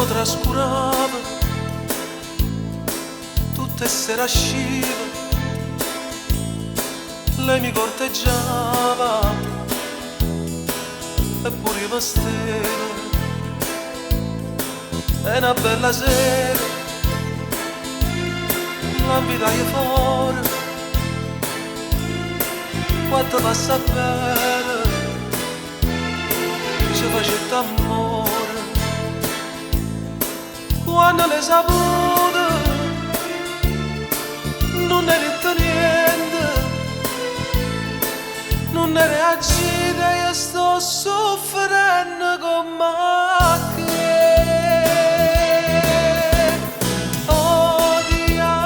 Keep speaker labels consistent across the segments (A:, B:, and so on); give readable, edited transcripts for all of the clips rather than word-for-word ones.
A: trascurava tutte sera sciva, lei mi corteggiava eppure io mi stavo. E una bella sera l'invitai fuori, quando passa bene ci faceva amore. Quando l'hai saputo non ne detto niente, non ne reagite, io sto soffrendo con me. Odiami,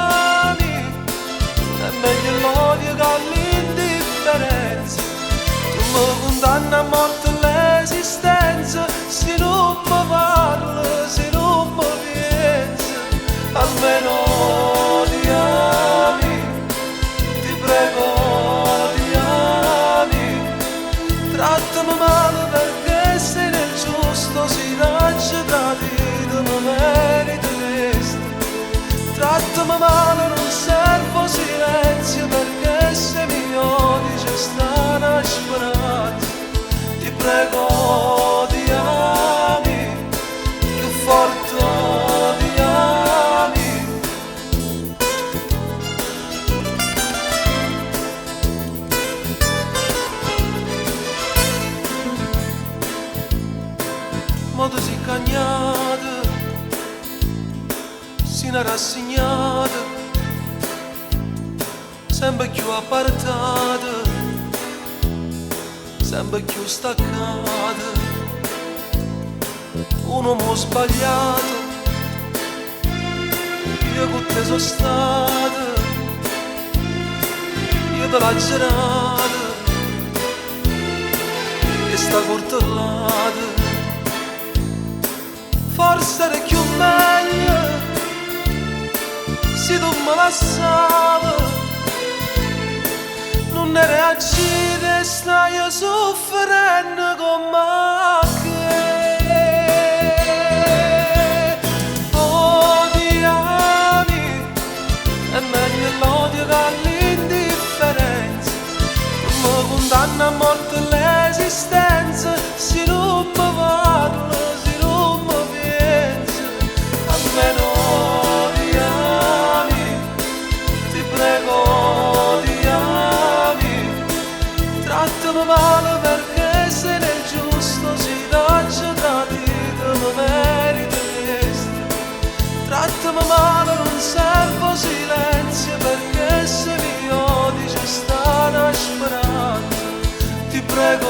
A: è meglio l'odio che l'indifferenza. Tu mi condanni a morte l'esistenza, se non mi parli, se non mi pensi, almeno odiami, ti prego odiami. Trattami male perché sei nel giusto, si nasce tradito, mi merito questo. Trattami male, non servo silenzio, perché se mi odi c'è sta una speranza. Ti prego odiami, più forte odiami. Modo si cagnata, si ne rassegnata, sempre più appartata, sempre più staccata. Un uomo sbagliato, io con te sono stata, io te l'ho girata, e sta cortellata. Forse era più meglio se tu me lasciavi, non ne reagite, stai soffrendo con me. Odiami, è meglio l'odio che l'indifferenza. Non mi condanna a morte l'esistenza, se non mi parlo, se non mi pensi, almeno odiami, ti prego odiami. Trattami male perché sei nel giusto, si nasce tradito, mi merito questo. Trattami male, non servo silenzio, perché se mi odi c'è sta una speranza. Ti prego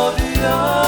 A: odiami.